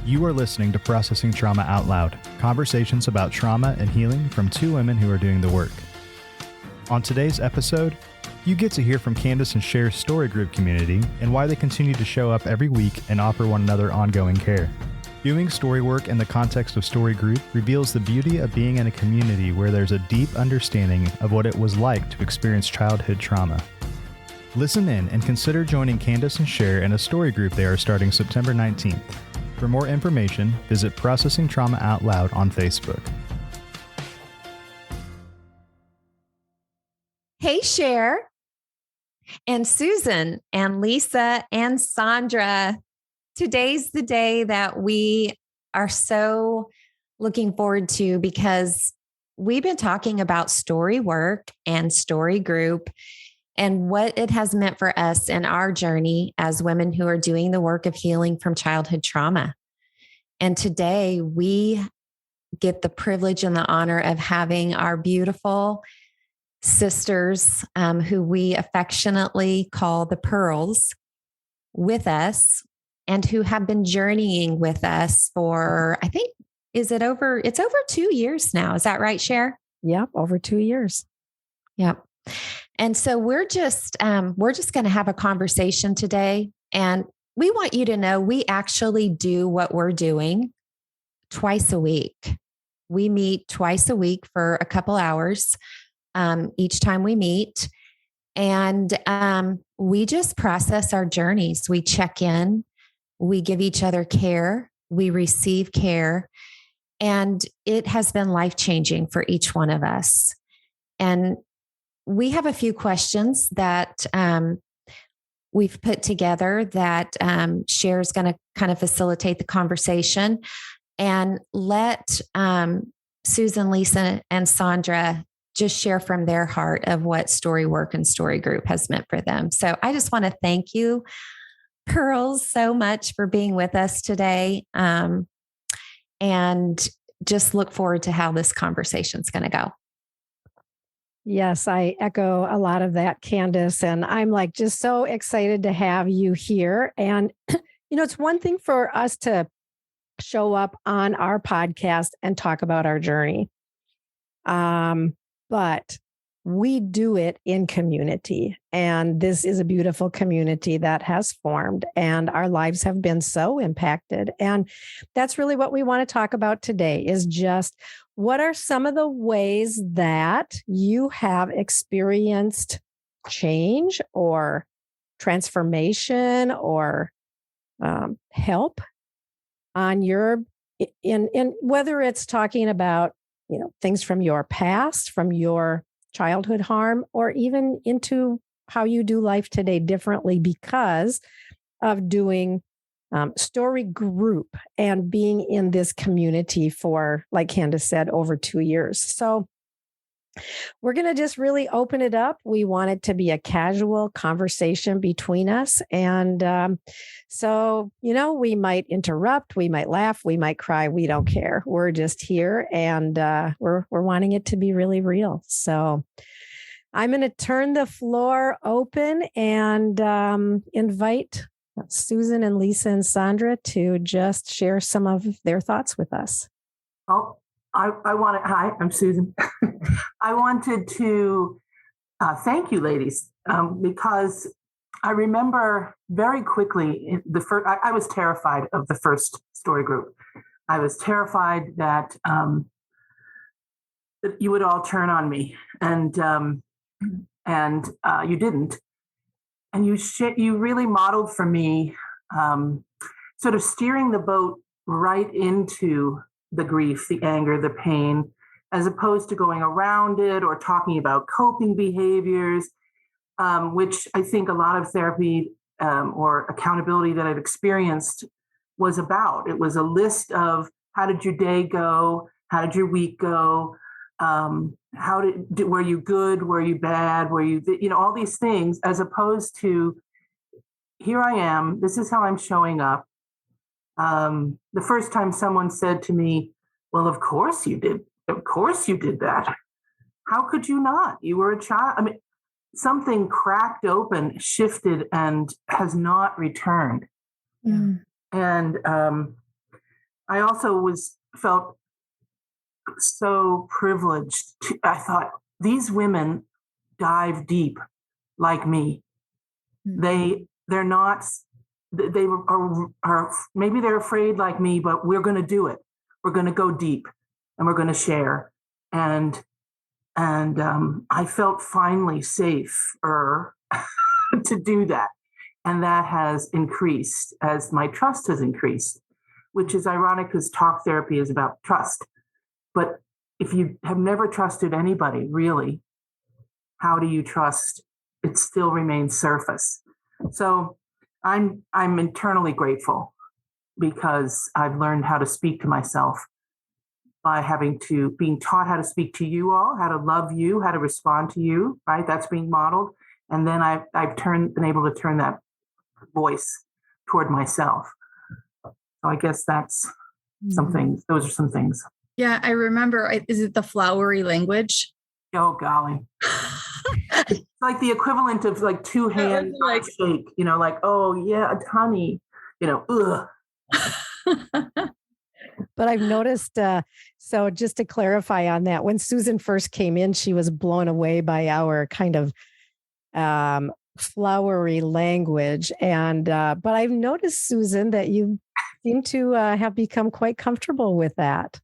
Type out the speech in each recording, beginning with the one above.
You are listening to Processing Trauma Out Loud, conversations about trauma and healing from two women who are doing the work. On today's episode, you get to hear from Candace and Cher's story group community and why they continue to show up every week and offer one another ongoing care. Doing story work in the context of story group reveals the beauty of being in a community where there's a deep understanding of what it was like to experience childhood trauma. Listen in and consider joining Candace and Cher in a story group they are starting September 19th. For more information, visit Processing Trauma Out Loud on Facebook. Hey, Cher and Susan and Lisa and Sandra. Today's the day that we are so looking forward to because we've been talking about story work and story group and what it has meant for us in our journey as women who are doing the work of healing from childhood trauma. And today we get the privilege and the honor of having our beautiful sisters, who we affectionately call the Pearls, with us and who have been journeying with us for, I think, it's over 2 years now. Is that right, Cher? Yep, over 2 years. Yep. And so we're just going to have a conversation today. And we want you to know we actually do what we're doing twice a week. We meet twice a week for a couple hours each time we meet. And we just process our journeys. We check in, we give each other care, we receive care. And it has been life-changing for each one of us. And we have a few questions that we've put together that Cher is going to kind of facilitate the conversation and let Susan, Lisa, and Sandra just share from their heart of what story work and story group has meant for them. So I just want to thank you, Pearls, so much for being with us today. And just look forward to how this conversation is going to go. Yes, I echo a lot of that, Candace. And I'm just so excited to have you here. And, it's one thing for us to show up on our podcast and talk about our journey. But we do it in community. And this is a beautiful community that has formed, and our lives have been so impacted. And that's really what we want to talk about today is just what are some of the ways that you have experienced change or transformation or help on your, in whether it's talking about, things from your past, from your childhood harm, or even into how you do life today differently because of doing story group and being in this community for, like Candace said, over 2 years. So we're going to just really open it up. We want it to be a casual conversation between us. And so, we might interrupt, we might laugh, we might cry. We don't care. We're just here, and we're wanting it to be really real. So I'm going to turn the floor open and invite Susan and Lisa and Sandra to just share some of their thoughts with us. Oh, hi, I'm Susan. I wanted to thank you, ladies, because I remember very quickly I was terrified of the first story group. I was terrified that you would all turn on me, and you didn't. And you really modeled for me sort of steering the boat right into the grief, the anger, the pain, as opposed to going around it or talking about coping behaviors, which I think a lot of therapy or accountability that I've experienced was about. It was a list of how did your day go? How did your week go? Were you good? Were you bad? Were you, all these things, as opposed to here I am. This is how I'm showing up. The first time someone said to me, well, of course you did. Of course you did that. How could you not? You were a child. I mean, something cracked open, shifted, and has not returned. Mm. And I also felt so privileged. I thought, these women dive deep like me. They're not, they are maybe they're afraid like me, but we're going to do it. We're going to go deep and we're going to share. And I felt finally safer to do that. And that has increased as my trust has increased, which is ironic because talk therapy is about trust. But if you have never trusted anybody, really, how do you trust? It still remains surface. So I'm internally grateful because I've learned how to speak to myself by being taught how to speak to you all, how to love you, how to respond to you, right? That's being modeled. And then I've been able to turn that voice toward myself. So I guess that's something, those are some things. Yeah, I remember. Is it the flowery language? Oh, golly. It's like the equivalent of like two hands like shake, like, oh yeah, honey, ugh. But I've noticed, so just to clarify on that, when Susan first came in, she was blown away by our kind of flowery language. And, but I've noticed, Susan, that you seem to have become quite comfortable with that.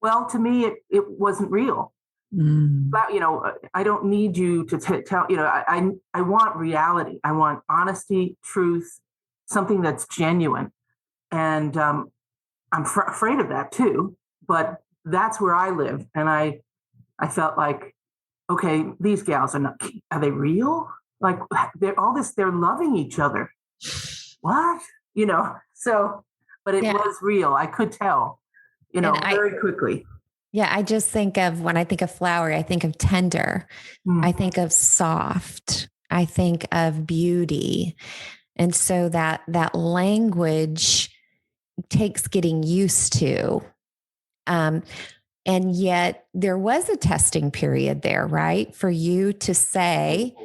Well, to me, it wasn't real. But, I don't need you to tell, I want reality. I want honesty, truth, something that's genuine. And I'm afraid of that too, but that's where I live. And I felt like, okay, these gals are they real? Like they're loving each other. What? So, but it was real. I could tell, very quickly. Yeah, I just think of, when I think of flowery, I think of tender. I think of soft. I think of beauty. And so that language takes getting used to. And yet there was a testing period there, right? For you to say,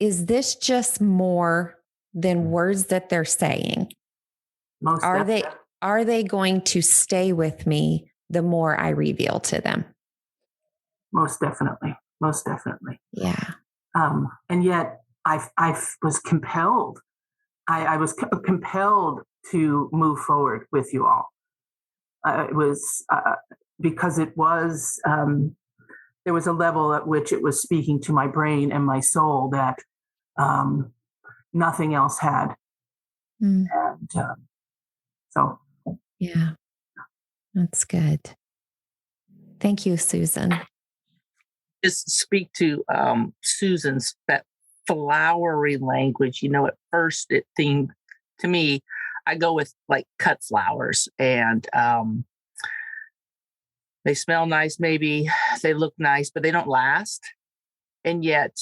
is this just more than words that they're saying? Are they going to stay with me the more I reveal to them? Most definitely. Yeah. And yet I was compelled. I was compelled to move forward with you all. It was because it was, there was a level at which it was speaking to my brain and my soul that nothing else had. And so. Yeah, that's good. Thank you, Susan. Just speak to Susan's, that flowery language. At first it seemed to me, I go with like cut flowers, and they smell nice, maybe they look nice, but they don't last. And yet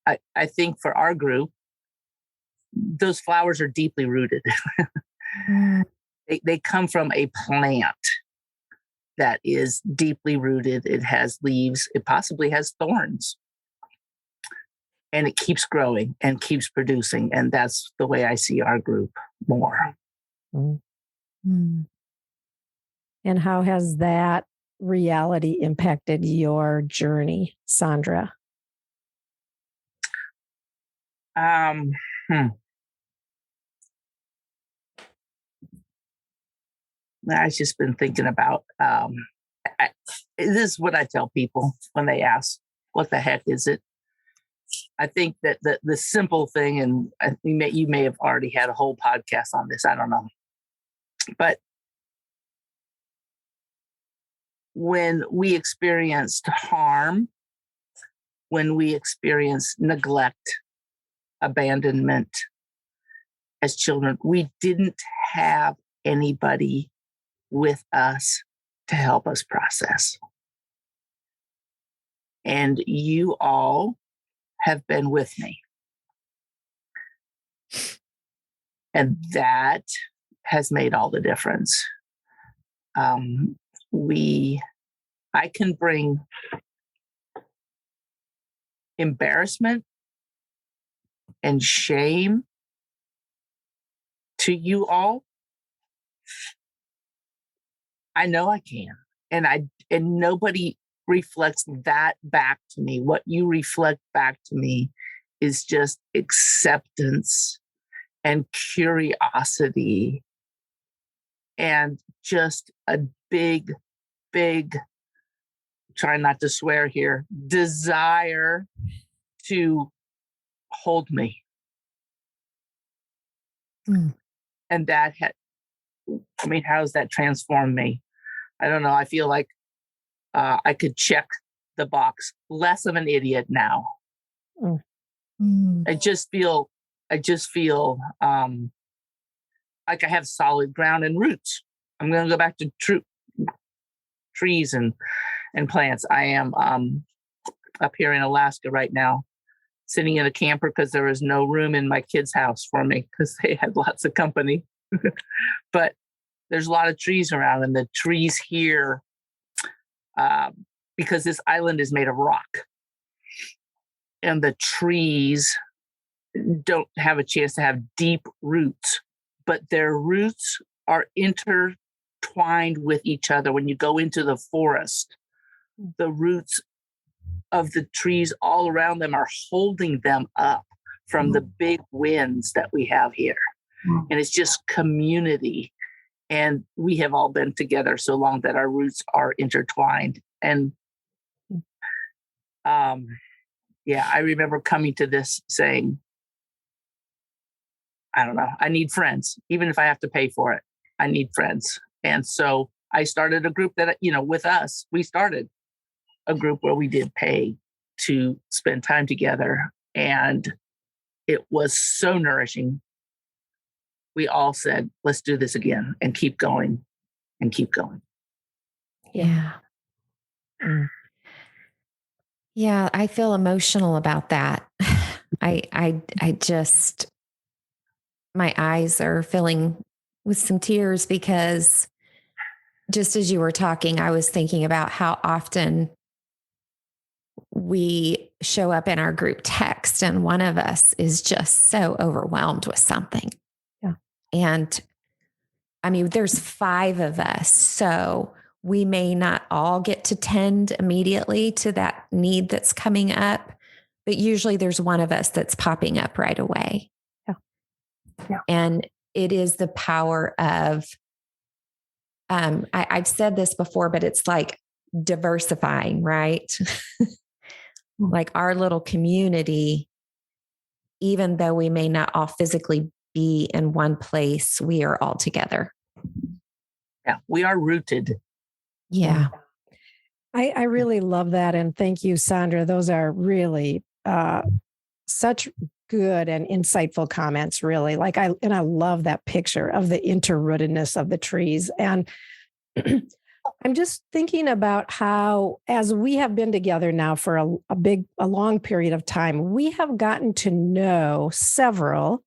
I think for our group, those flowers are deeply rooted. They come from a plant that is deeply rooted. It has leaves. It possibly has thorns. And it keeps growing and keeps producing. And that's the way I see our group more. And how has that reality impacted your journey, Sandra? I've just been thinking about, this is what I tell people when they ask, what the heck is it? I think that the simple thing, and you may have already had a whole podcast on this, I don't know. But when we experienced harm, when we experienced neglect, abandonment as children, we didn't have anybody with us to help us process. And you all have been with me. And that has made all the difference. I can bring embarrassment and shame to you all, I know I can. And nobody reflects that back to me. What you reflect back to me is just acceptance and curiosity and just a big, try not to swear here, desire to hold me. And that how's that transformed me? I don't know. I feel like I could check the box. Less of an idiot now. I just feel like I have solid ground and roots. I'm going to go back to trees and plants. I am up here in Alaska right now, sitting in a camper because there was no room in my kids' house for me because they had lots of company. But there's a lot of trees around, and the trees here, because this island is made of rock, and the trees don't have a chance to have deep roots, but their roots are intertwined with each other. When you go into the forest, the roots of the trees all around them are holding them up from the big winds that we have here. And it's just community. And we have all been together so long that our roots are intertwined. And I remember coming to this saying, I don't know, I need friends. Even if I have to pay for it, I need friends. And so I started a group that, with us, we started a group where we did pay to spend time together. And it was so nourishing. We all said, let's do this again and keep going and keep going. Yeah. Yeah, I feel emotional about that. I just, my eyes are filling with some tears because just as you were talking, I was thinking about how often we show up in our group text and one of us is just so overwhelmed with something. Yeah. And I mean, there's 5 of us, so we may not all get to tend immediately to that need that's coming up, but usually there's one of us that's popping up right away. Yeah. And it is the power of, I've said this before, but it's like diversifying, right? Like our little community, even though we may not all physically be in one place, we are all together. Yeah, we are rooted. Yeah. I really love that. And thank you, Sandra. Those are really such good and insightful comments, really. I love that picture of the interrootedness of the trees. And I'm just thinking about how, as we have been together now for a long period of time, we have gotten to know several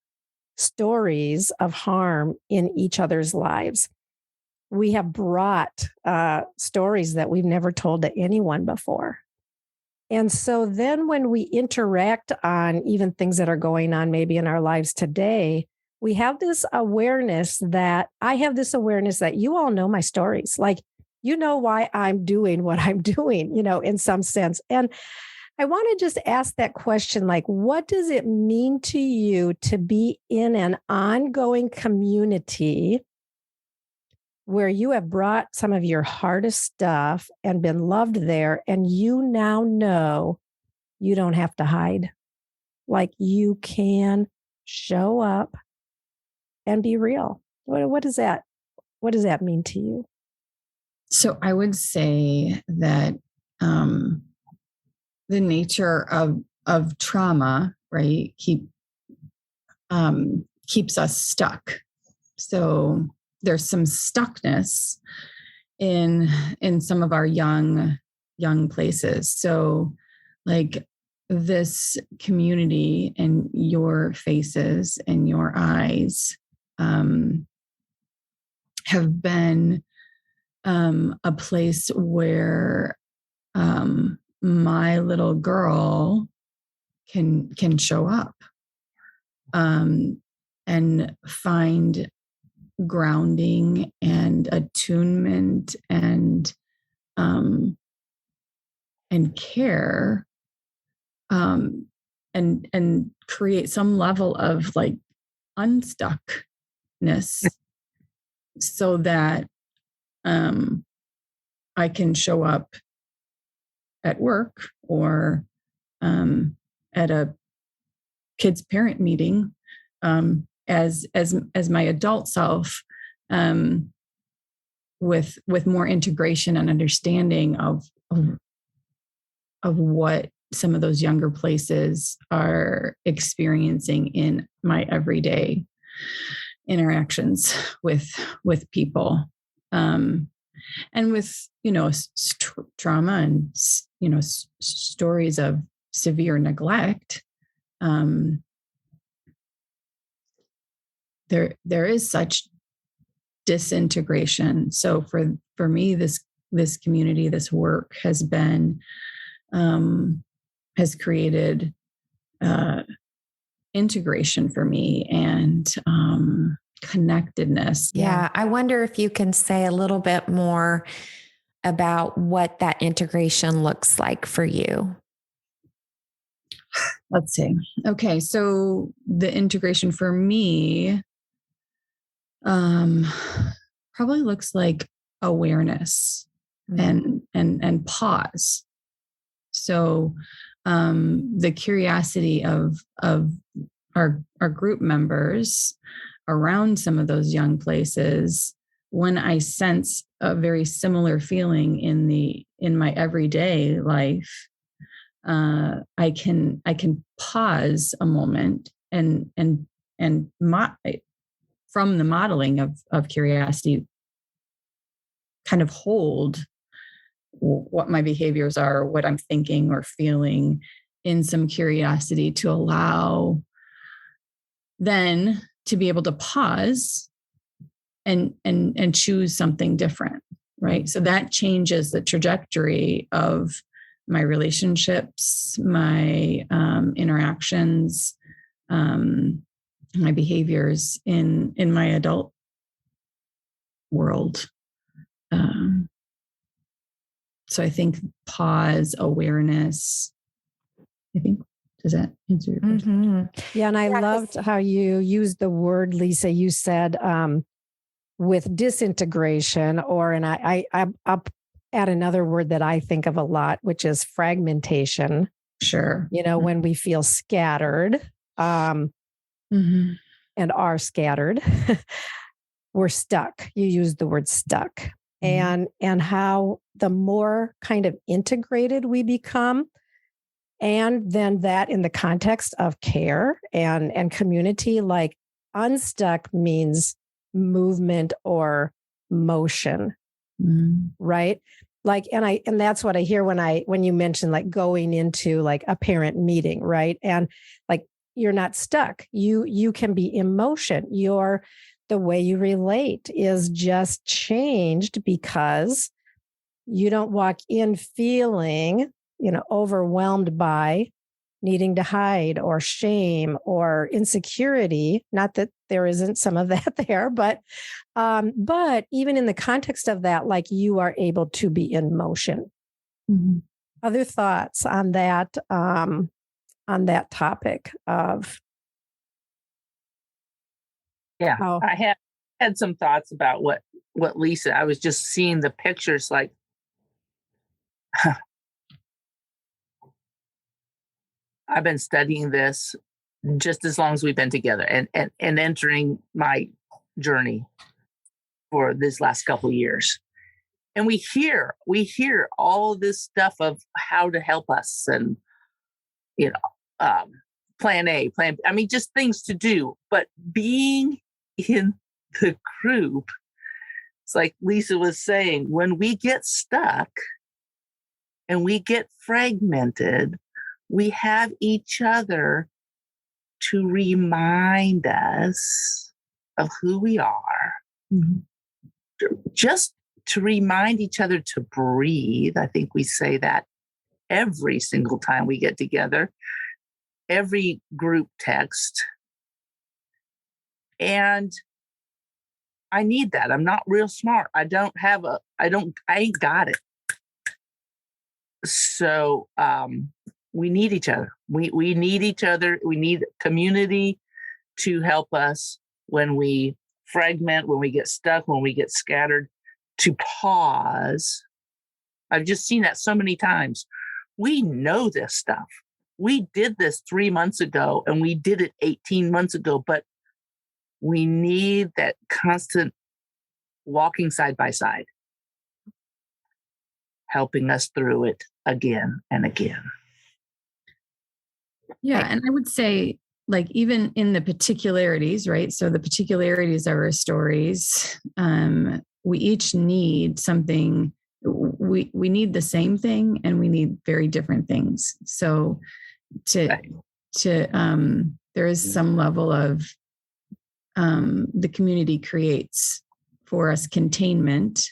stories of harm in each other's lives. We have brought stories that we've never told to anyone before. And so then when we interact on even things that are going on maybe in our lives today, we have this awareness that you all know my stories. Like, you know why I'm doing what I'm doing, in some sense. And I want to just ask that question, like, what does it mean to you to be in an ongoing community where you have brought some of your hardest stuff and been loved there, and you now know you don't have to hide? Like, you can show up and be real. What does that mean to you? So I would say that the nature of trauma, right, keeps us stuck. So there's some stuckness in some of our young places. So like this community and your faces and your eyes have been a place where my little girl can show up and find grounding and attunement and care, and create some level of like unstuckness so that I can show up at work or at a kids parent meeting as my adult self, with more integration and understanding of what some of those younger places are experiencing in my everyday interactions with people, and with trauma and stories of severe neglect. There is such disintegration. So for me, this community, this work has created integration for me and connectedness. Yeah. I wonder if you can say a little bit more about what that integration looks like for you. Let's see. Okay. So the integration for me probably looks like awareness and pause. So the curiosity of our group members around some of those young places, when I sense a very similar feeling in my everyday life, I can pause a moment and from the modeling of curiosity, kind of hold what my behaviors are, what I'm thinking or feeling in some curiosity, to allow then to be able to pause and choose something different, right? So that changes the trajectory of my relationships, my interactions, my behaviors in my adult world. So I think pause, awareness, does that answer your question? Mm-hmm. Yeah. And I loved how you used the word, Lisa. You said with disintegration, and I'll add another word that I think of a lot, which is fragmentation. Sure. When we feel scattered and are scattered, we're stuck. You used the word stuck. And how the more kind of integrated we become, and then that in the context of care and community, like unstuck means movement or motion, right? Like, and that's what I hear when you mention like going into like a parent meeting, right? And like, you're not stuck. You can be in motion. The way you relate is just changed because you don't walk in feeling, overwhelmed by needing to hide or shame or insecurity. Not that there isn't some of that there, but even in the context of that, like you are able to be in motion. Other thoughts on that topic of? Yeah, I had some thoughts about what Lisa. I was just seeing the pictures, like I've been studying this just as long as we've been together, and entering my journey for this last couple of years. And we hear all this stuff of how to help us, and plan A, plan B. I mean, just things to do. But being in the group, it's like Lisa was saying, when we get stuck and we get fragmented, we have each other to remind us of who we are. Just to remind each other to breathe. I think we say that every single time we get together, every group text. And I need that. I'm not real smart. I ain't got it. So we need each other. We need each other. We need community to help us when we fragment, when we get stuck, when we get scattered, to pause. I've just seen that so many times. We know this stuff. We did this 3 months ago and we did it 18 months ago, but we need that constant walking side by side, helping us through it again and again. Yeah. And I would say, like, even in the particularities, right? So the particularities of our stories, we each need something. We need the same thing and we need very different things. So there is some level of the community creates for us containment,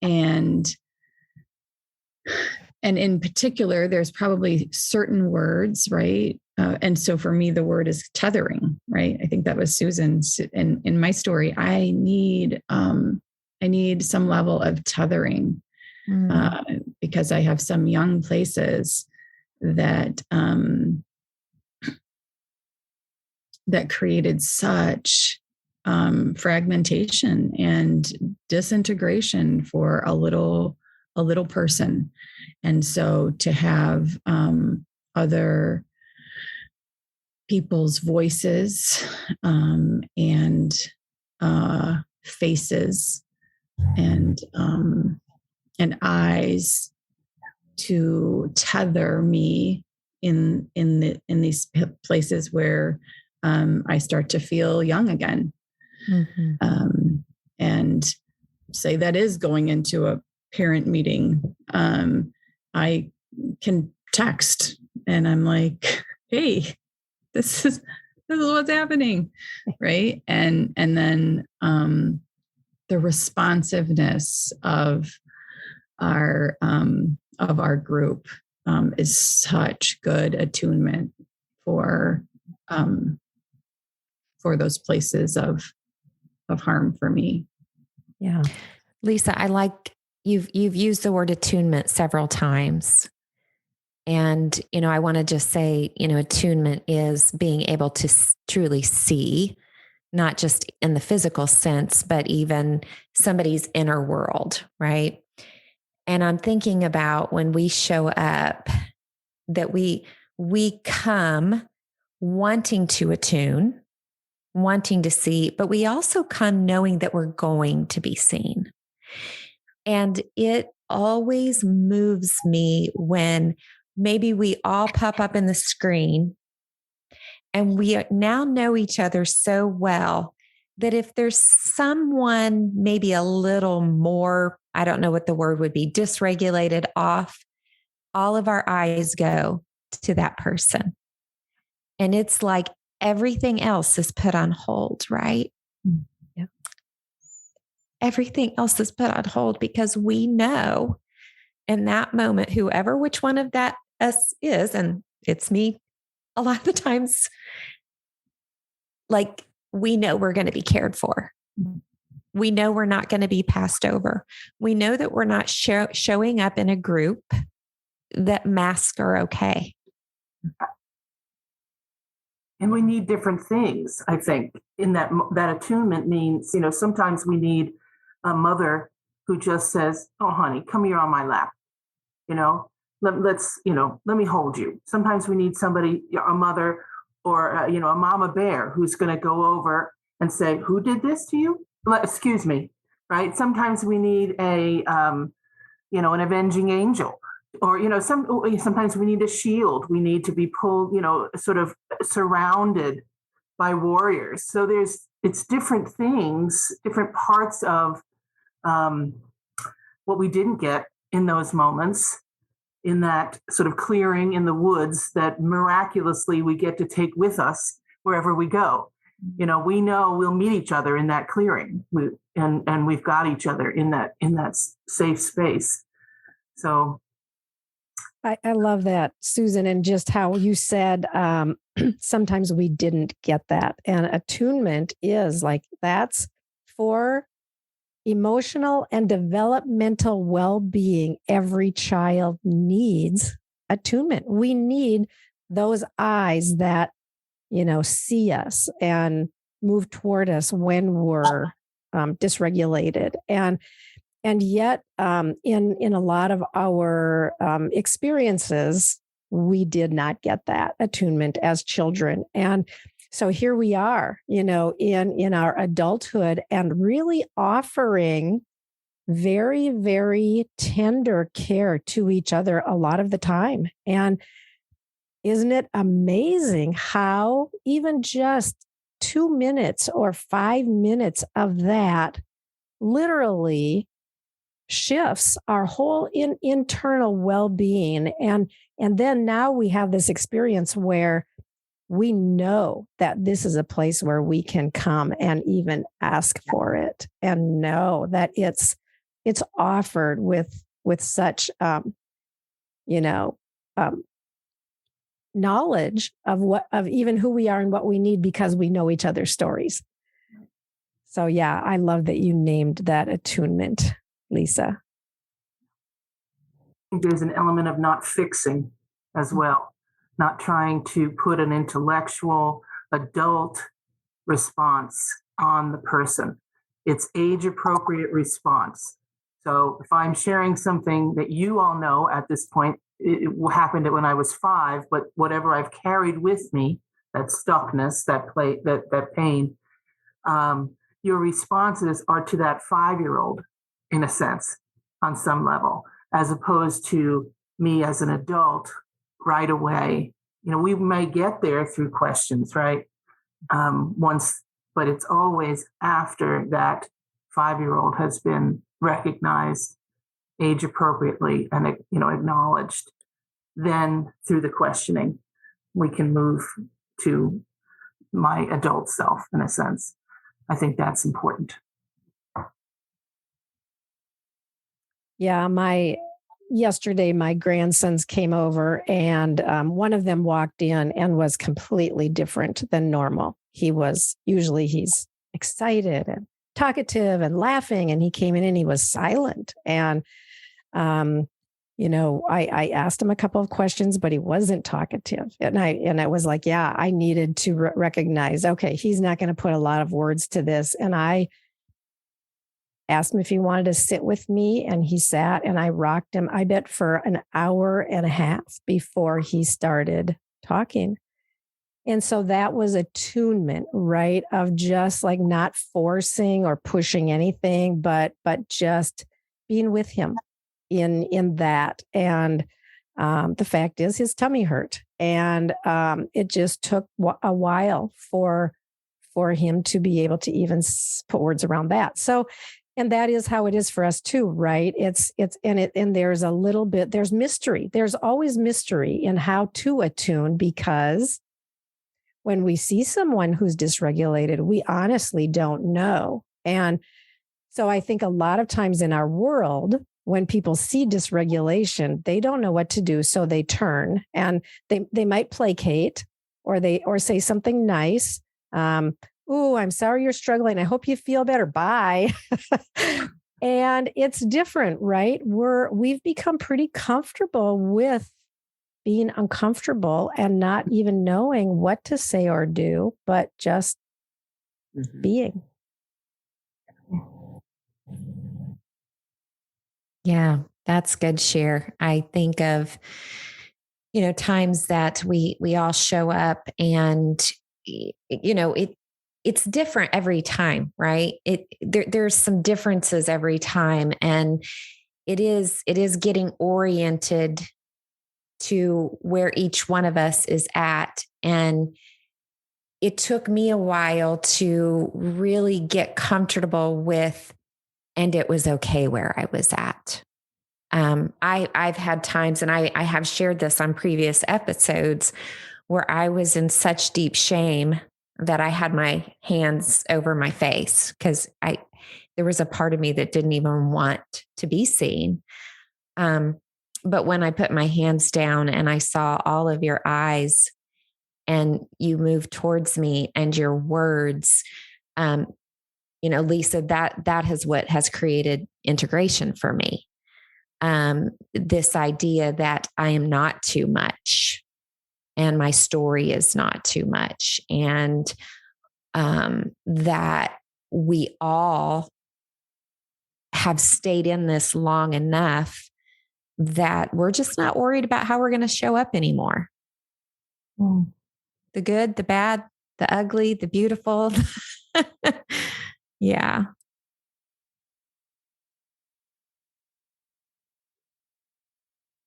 and in particular, there's probably certain words, right? And so for me, the word is tethering, right? I think that was Susan's. In my story, I need some level of tethering because I have some young places that that created such fragmentation and disintegration for a little person. And so to have other people's voices and faces and eyes to tether me in these places where I start to feel young again. Mm-hmm. And say that is going into a parent meeting. I can text and I'm like, hey, this is what's happening. Right. And then the responsiveness of our group is such good attunement for those places of harm for me. Yeah. Lisa, I like you've used the word attunement several times. And, I want to just say, attunement is being able to truly see, not just in the physical sense, but even somebody's inner world, right? And I'm thinking about when we show up, that we come wanting to attune, wanting to see, but we also come knowing that we're going to be seen. And it always moves me when maybe we all pop up in the screen and we now know each other so well that if there's someone maybe a little more, I don't know what the word would be, dysregulated, off, all of our eyes go to that person. And it's like everything else is put on hold, right? Yeah. Everything else is put on hold because we know in that moment, which one of that us is, and it's me a lot of the times, like we know we're going to be cared for. We know we're not going to be passed over. We know that we're not showing up in a group that masks are okay. And we need different things, I think, in that attunement means, sometimes we need a mother who just says, oh, honey, come here on my lap. Let's let me hold you. Sometimes we need somebody, a mother or, a mama bear who's going to go over and say, who did this to you? Excuse me. Right. Sometimes we need an avenging angel. Or, sometimes we need a shield. We need to be pulled, sort of surrounded by warriors. So it's different things, different parts of what we didn't get in those moments, in that sort of clearing in the woods that miraculously we get to take with us wherever we go. We know we'll meet each other in that clearing, and we've got each other in that safe space. So. I love that, Susan, and just how you said sometimes we didn't get that. And attunement is like, that's for emotional and developmental well-being, every child needs attunement. We need those eyes that, see us and move toward us when we're dysregulated. And yet, in a lot of our experiences, we did not get that attunement as children. And so here we are, in our adulthood, and really offering very, very tender care to each other a lot of the time. And isn't it amazing how even just 2 minutes or 5 minutes of that literally shifts our whole internal well-being. And then now we have this experience where we know that this is a place where we can come and even ask for it, and know that it's offered with such knowledge of even who we are and what we need, because we know each other's stories. So yeah, I love that you named that attunement, Lisa. I think there's an element of not fixing as well, not trying to put an intellectual adult response on the person. It's age appropriate response. So if I'm sharing something that you all know at this point, it happened when I was 5, but whatever I've carried with me, that stuckness, that pain, your responses are to that 5-year-old, in a sense, on some level, as opposed to me as an adult right away. We may get there through questions, right? But it's always after that 5-year-old has been recognized age appropriately and acknowledged. Then through the questioning, we can move to my adult self, in a sense. I think that's important. Yeah, yesterday my grandsons came over, and one of them walked in and was completely different than normal. He's excited and talkative and laughing, and he came in and he was silent. And I asked him a couple of questions, but he wasn't talkative. And I was like, yeah, I needed to recognize, okay, he's not going to put a lot of words to this. And I asked him if he wanted to sit with me, and he sat, and I rocked him, I bet, for an hour and a half before he started talking. And so that was attunement, right? Of just like not forcing or pushing anything, but just being with him in that. And the fact is, his tummy hurt, and it just took a while for him to be able to even put words around that. So, and that is how it is for us too, right? And there's mystery. There's always mystery in how to attune, because when we see someone who's dysregulated, we honestly don't know. And so I think a lot of times in our world, when people see dysregulation, they don't know what to do. So they turn, and they might placate, or say something nice. "Ooh, I'm sorry you're struggling. I hope you feel better. Bye." And it's different, right? We've become pretty comfortable with being uncomfortable and not even knowing what to say or do, but just being. Yeah, that's good share. I think of, times that we all show up, and, it's different every time, right? There's some differences every time, and it is getting oriented to where each one of us is at. And it took me a while to really get comfortable with, and it was okay where I was at. I've had times, and I have shared this on previous episodes, where I was in such deep shame that I had my hands over my face, because there was a part of me that didn't even want to be seen. But when I put my hands down and I saw all of your eyes, and you moved towards me, and your words, Lisa, that has what has created integration for me. This idea that I am not too much and my story is not too much. And that we all have stayed in this long enough that we're just not worried about how we're going to show up anymore. The good, the bad, the ugly, the beautiful. Yeah.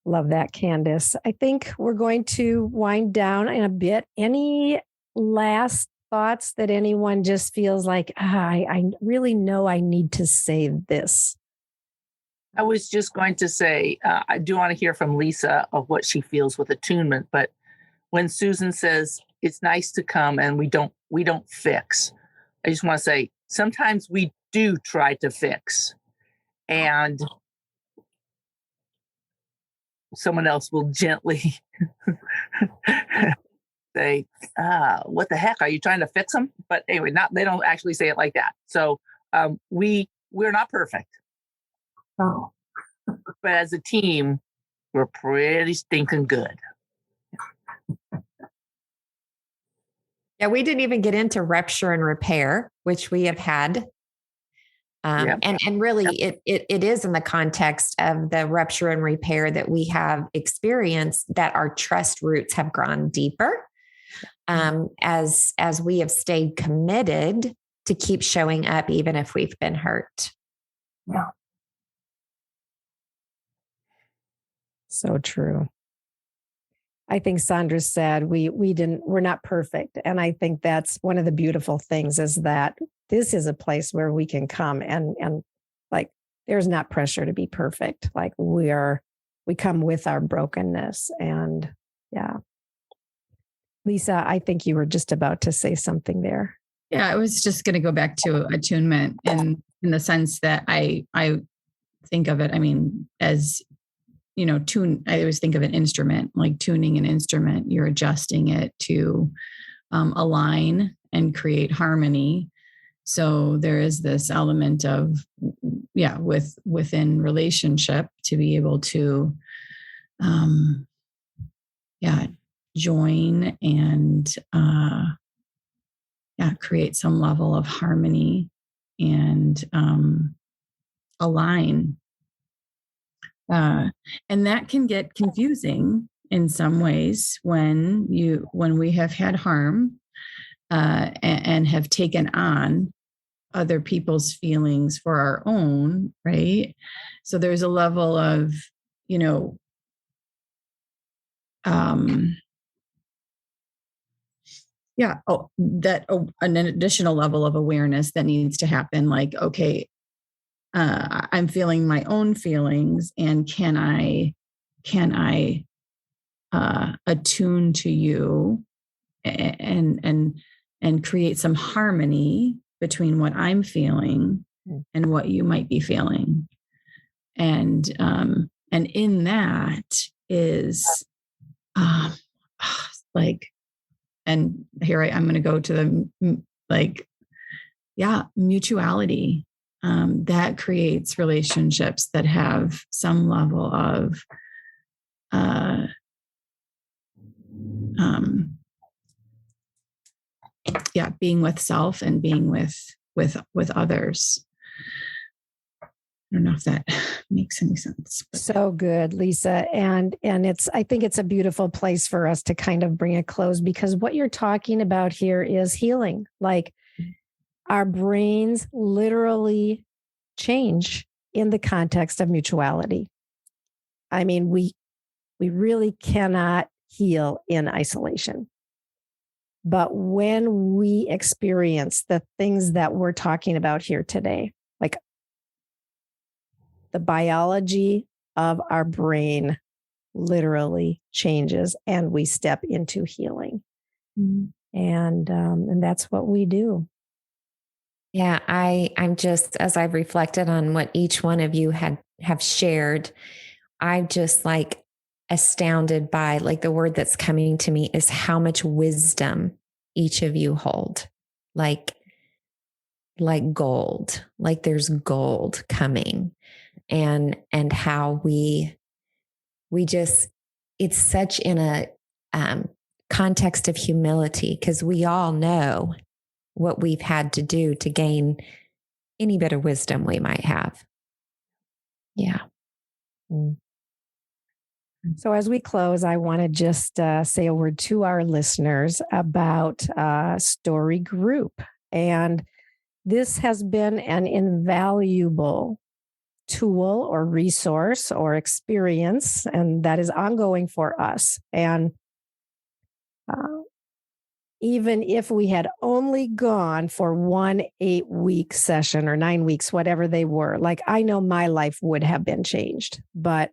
Love that, Candace. I think we're going to wind down in a bit. Any last thoughts that anyone just feels like, I really know I need to say this? I was just going to say, I do want to hear from Lisa of what she feels with attunement. But when Susan says it's nice to come and we don't fix, I just want to say sometimes we do try to fix, and someone else will gently say, what the heck, are you trying to fix them? But anyway, they don't actually say it like that. So we're not perfect. Oh. But as a team, we're pretty stinking good. Yeah, we didn't even get into rupture and repair, which we have had. And really, it is in the context of the rupture and repair that we have experienced that our trust roots have gone deeper, as we have stayed committed to keep showing up even if we've been hurt. Yeah. So true. I think Sandra said we're not perfect. And I think that's one of the beautiful things is that this is a place where we can come and like, there's not pressure to be perfect. Like we come with our brokenness. And yeah. Lisa, I think you were just about to say something there. Yeah, I was just going to go back to attunement in the sense that I think of it, I mean, as I always think of an instrument, like tuning an instrument. You're adjusting it to align and create harmony. So there is this element of, within relationship to be able to, join and, create some level of harmony and align. And that can get confusing in some ways when we have had harm and have taken on other people's feelings for our own, right? So there's a level of, an additional level of awareness that needs to happen. Like, okay, I'm feeling my own feelings, and can I attune to you and create some harmony between what I'm feeling and what you might be feeling. And in that is and here I'm going to go to the mutuality. That creates relationships that have some level of being with self and being with others. I don't know if that makes any sense. So good, Lisa. And I think it's a beautiful place for us to kind of bring a close, because what you're talking about here is healing. Like, our brains literally change in the context of mutuality. I mean, we really cannot heal in isolation. But when we experience the things that we're talking about here today, like the biology of our brain literally changes and we step into healing. Mm-hmm. And that's what we do. Yeah, I'm just, as I've reflected on what each one of you have shared, I'm just like astounded by, like, the word that's coming to me is how much wisdom each of you hold. Like, like gold, like there's gold coming, and how we just, it's such in a context of humility, because we all know what we've had to do to gain any bit of wisdom we might have. Yeah. So as we close, I want to just say a word to our listeners about Story Group. And this has been an invaluable tool or resource or experience, and that is ongoing for us. And even if we had only gone for 1 8-week session or 9 weeks, whatever they were, like I know my life would have been changed, but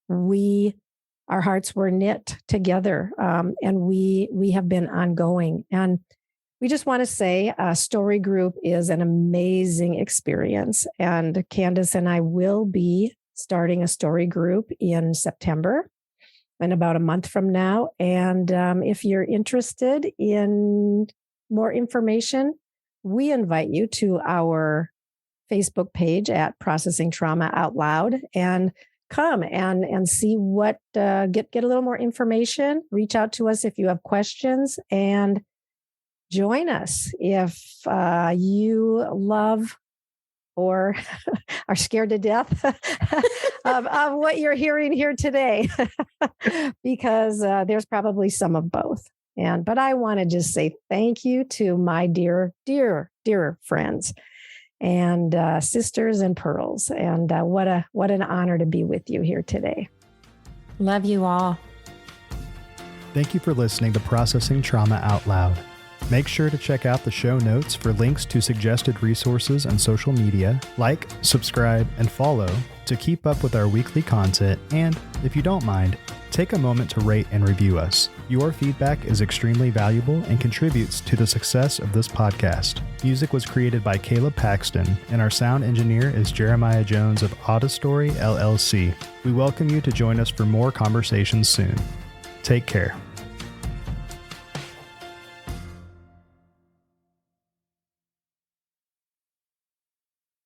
our hearts were knit together, and we have been ongoing. And we just want to say Story Group is an amazing experience. And Candace and I will be starting a Story Group in September, in about a month from now. And if you're interested in more information, we invite you to our Facebook page at Processing Trauma Out Loud, and come and see what, get a little more information. Reach out to us if you have questions, and join us if you love or are scared to death of what you're hearing here today, because there's probably some of both. But I want to just say thank you to my dear friends and sisters and pearls. And what an honor to be with you here today. Love you all. Thank you for listening to Processing Trauma Out Loud. Make sure to check out the show notes for links to suggested resources and social media. Like, subscribe, and follow to keep up with our weekly content. And if you don't mind, take a moment to rate and review us. Your feedback is extremely valuable and contributes to the success of this podcast. Music was created by Caleb Paxton, and our sound engineer is Jeremiah Jones of Audistory LLC. We welcome you to join us for more conversations soon. Take care.